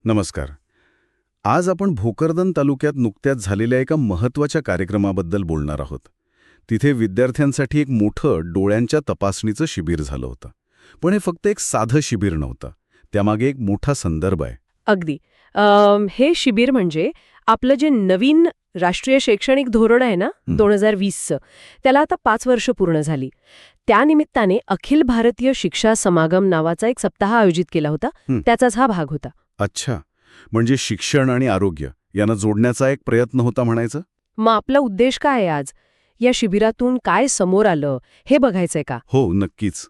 नमस्कार. आज आपण भोकरदन तालुक्यात नुकत्याच झालेल्या एका महत्त्वाच्या कार्यक्रमाबद्दल बोलणार आहोत. तिथे विद्यार्थ्यांसाठी एक मोठं डोळ्यांच्या तपासणीचं शिबिर झालं होतं. पण हे फक्त एक साधं शिबिर नव्हतं. त्यामागे एक मोठा संदर्भ आहे. अगदी. हे शिबिर म्हणजे आपलं जे नवीन राष्ट्रीय शैक्षणिक धोरण आहे ना 2020चं, त्याला आता 5 वर्ष पूर्ण झाली. त्यानिमित्ताने अखिल भारतीय शिक्षा समागम नावाचा एक सप्ताह आयोजित केला होता. त्याचाच हा भाग होता. अच्छा, म्हणजे शिक्षण आणि आरोग्य यांना जोडण्याचा एक प्रयत्न होता म्हणायचं? मग आपला उद्देश काय आहे आज? या शिबिरातून काय समोर आलं हे बघायचंय का? हो, नक्कीच.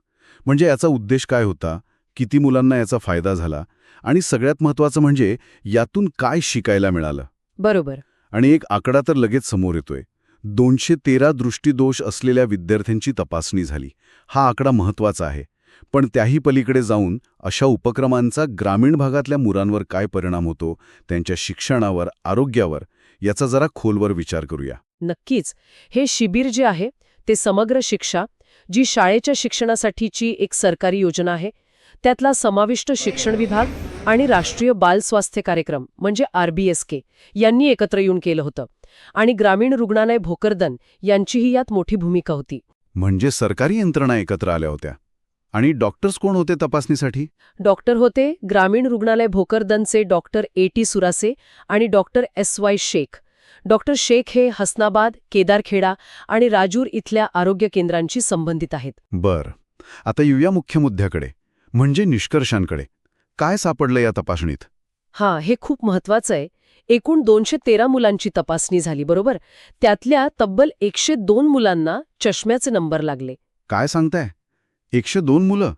म्हणजे याचा उद्देश काय होता, किती मुलांना याचा फायदा झाला आणि सगळ्यात महत्त्वाचं म्हणजे यातून काय शिकायला मिळालं. बरोबर. आणि एक आकडा तर लगेच समोर येतोय. 213 दृष्टिदोष असलेल्या विद्यार्थ्यांची तपासणी झाली. हा आकडा महत्त्वाचा आहे. पण त्याही पलीकडे जाऊन अशा उपक्रमांचा ग्रामीण भागातल्या मुलांवर काय परिणाम होतो, त्यांच्या शिक्षणावर, आरोग्यावर, याचा जरा खोलवर विचार करूया. नक्कीच. हे शिबिर जे आहे ते समग्र शिक्षा, जी शाळेच्या शिक्षणासाठीची एक सरकारी योजना आहे, त्यातला समाविष्ट शिक्षण विभाग आणि राष्ट्रीय बाल स्वास्थ्य कार्यक्रम म्हणजे RBSK यांनी एकत्र येऊन केलं होतं. आणि ग्रामीण रुग्णालय भोकरदन यांचीही यात मोठी भूमिका होती. म्हणजे सरकारी यंत्रणा एकत्र आल्या होत्या. आणि डॉक्टर्स कोण होते तपासणीसाठी? डॉक्टर होते ग्रामीण रुग्णालय भोकरदनचे डॉक्टर A.T. सुरासे आणि doctor S.Y. Shaikh. Doctor Shaikh हे हसनाबाद, केदारखेडा आणि राजूर इथल्या आरोग्य केंद्रांशी संबंधित आहेत. बरं. आता येऊया मुख्य मुद्द्याकडे, म्हणजे निष्कर्षांकडे. काय सापडलं या तपासणीत? हे खूप महत्वाचं आहे. एकूण 213 मुलांची तपासणी झाली, बरोबर? त्यातल्या तब्बल 102 मुलांना चष्म्याचे नंबर लागले. काय सांगताय? 102 मुलं?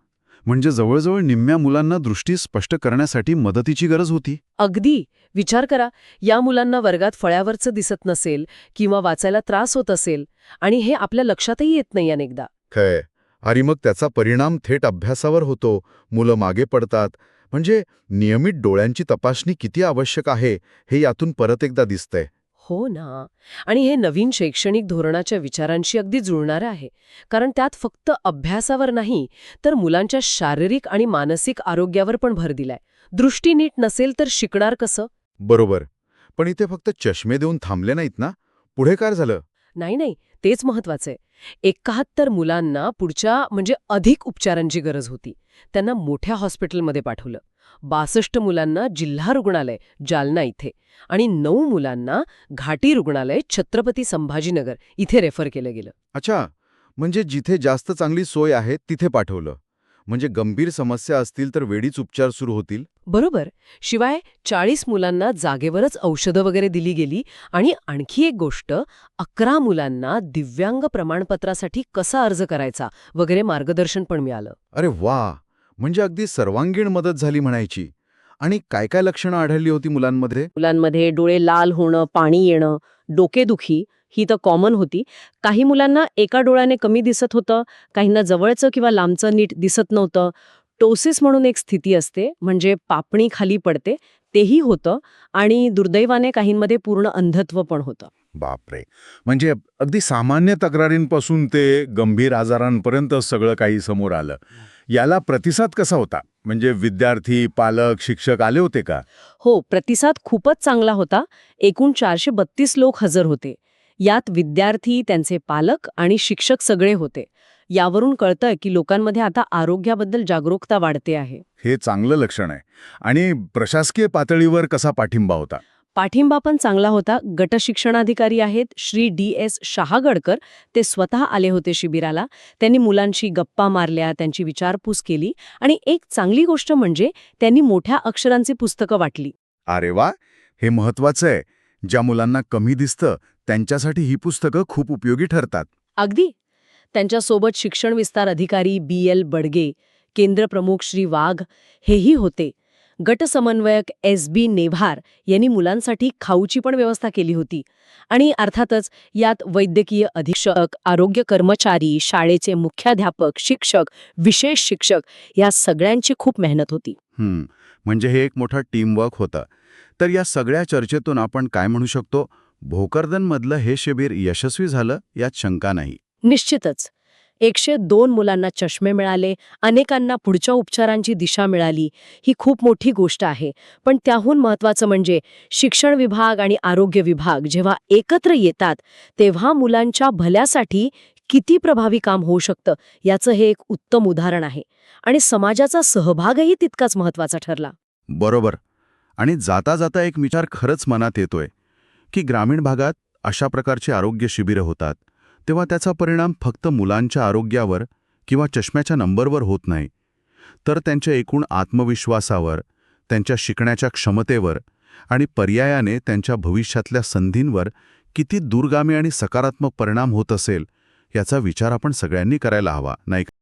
म्हणजे जवळजवळ निम्म्या मुलांना दृष्टी स्पष्ट करण्यासाठी मदतीची गरज होती. अगदी. विचार करा, या मुलांना वर्गात फळ्यावरचं दिसत नसेल किंवा वाचायला त्रास होत असेल आणि हे आपल्या लक्षातही येत नाही अनेकदा. खरं. आणि मग त्याचा परिणाम थेट अभ्यासावर होतो. मुलं मागे पडतात. म्हणजे नियमित डोळ्यांची तपासणी किती आवश्यक आहे हे यातून परत एकदा दिसतंय. हो ना. आणि हे नवीन शैक्षणिक धोरणाच्या विचारांशी अगदी जुळणारं आहे. कारण त्यात फक्त अभ्यासावर नाही, तर मुलांच्या शारीरिक आणि मानसिक आरोग्यावर पण भर दिलाय. दृष्टी नीट नसेल तर शिकणार कसं? बरोबर. पण इथे फक्त चष्मे देऊन थांबले नाहीत ना? पुढे काय झालं? नाही, तेच महत्वाचं आहे. 71 मुलांना पुढच्या म्हणजे अधिक उपचारांची गरज होती. त्यांना मोठ्या हॉस्पिटलमध्ये पाठवलं. 62 मुलांना जिल्हा रुग्णालय जालना इथे आणि 9 मुलांना घाटी रुग्णालय छत्रपती संभाजीनगर इथे रेफर केलं गेलं. अच्छा, म्हणजे जिथे जास्त चांगली सोय आहे तिथे पाठवलं. म्हणजे गंभीर समस्या असतील तर वेळीच उपचार सुरू होतील. बरोबर. शिवाय 40 मुलांना जागेवरच औषधं वगैरे दिली गेली आणि आणखी एक गोष्ट, 11 मुलांना दिव्यांग प्रमाणपत्रासाठी कसा अर्ज करायचा वगैरे मार्गदर्शन पण मिळालं. अरे वा! म्हणजे अगदी सर्वांगीण मदत झाली म्हणायची. आणि काय काय लक्षणं आढळली होती मुलांमध्ये? मुलांमध्ये डोळे लाल होणं, पाणी येणं, डोकेदुखी ही तर कॉमन होती. काही मुलांना एका डोळ्याने कमी दिसत होतं, काहींना जवळचं किंवा लांबचं नीट दिसत नव्हतं. टोसिस म्हणून एक स्थिती असते, म्हणजे पापणी खाली पडते, तेही होतं. आणि दुर्दैवाने काहींमध्ये पूर्ण अंधत्व पण होतं. बापरे! म्हणजे अगदी सामान्य तक्रारींपासून ते गंभीर आजारांपर्यंत सगळं काही समोर आलं. याला प्रतिसाद कसा होता? म्हणजे विद्यार्थी, पालक, शिक्षक आले होते का? हो, प्रतिसाद खूपच चांगला होता. एकूण 432 लोक हजर होते. यात विद्यार्थी, त्यांचे पालक आणि शिक्षक सगळे होते. यावरून कळतंय की लोकांमध्ये आता आरोग्याबद्दल जागरूकता वाढते आहे. हे चांगलं लक्षण आहे. आणि प्रशासकीय पातळीवर कसा पाठिंबा होता? पाठिंबा पण चांगला होता. गट शिक्षणाधिकारी आहेत श्री D.S. शहागडकर, ते स्वतः आले होते शिबिराला. त्यांनी मुलांशी गप्पा मारल्या, त्यांची विचारपूस केली आणि एक चांगली गोष्ट म्हणजे त्यांनी मोठ्या अक्षरांची पुस्तकं वाटली. अरे वा! हे महत्वाचं आहे. ज्या मुलांना कमी दिसतं त्यांच्यासाठी ही पुस्तकं खूप उपयोगी ठरतात. अगदी. त्यांच्यासोबत शिक्षण विस्तार अधिकारी B.L. बडगे, केंद्रप्रमुख श्री वाघ हेही होते. गट समन्वयक S.B. नेभार यांनी मुलांसाठी खाऊची पण व्यवस्था केली होती. आणि अर्थातच यात वैद्यकीय अधीक्षक, आरोग्य कर्मचारी, शाळेचे मुख्याध्यापक, शिक्षक, विशेष शिक्षक या सगळ्यांची खूप मेहनत होती. म्हणजे हे एक मोठा टीमवर्क होता. तर या सगळ्या चर्चेतून आपण काय म्हणू शकतो? भोकरदनमधलं हे शिबिर यशस्वी झालं यात शंका नाही. निश्चितच. 102 मुलांना चष्मे मिळाले, अनेकांना पुढच्या उपचारांची दिशा मिळाली. ही खूप मोठी गोष्ट आहे. पण त्याहून महत्त्वाचं म्हणजे शिक्षण विभाग आणि आरोग्य विभाग जेव्हा एकत्र येतात तेव्हा मुलांच्या भल्यासाठी किती प्रभावी काम होऊ शकतं याचं हे एक उत्तम उदाहरण आहे. आणि समाजाचा सहभागही तितकाच महत्त्वाचा ठरला. बरोबर. आणि जाता जाता एक विचार खरंच मनात येतोय की ग्रामीण भागात अशा प्रकारची आरोग्य शिबिरं होतात तेव्हा त्याचा परिणाम फक्त मुलांच्या आरोग्यावर किंवा चष्म्याच्या नंबरवर होत नाही, तर त्यांच्या एकूण आत्मविश्वासावर, त्यांच्या शिकण्याच्या क्षमतेवर आणि पर्यायाने त्यांच्या भविष्यातल्या संधींवर किती दूरगामी आणि सकारात्मक परिणाम होत असेल याचा विचार आपण सगळ्यांनी करायला हवा, नाही का?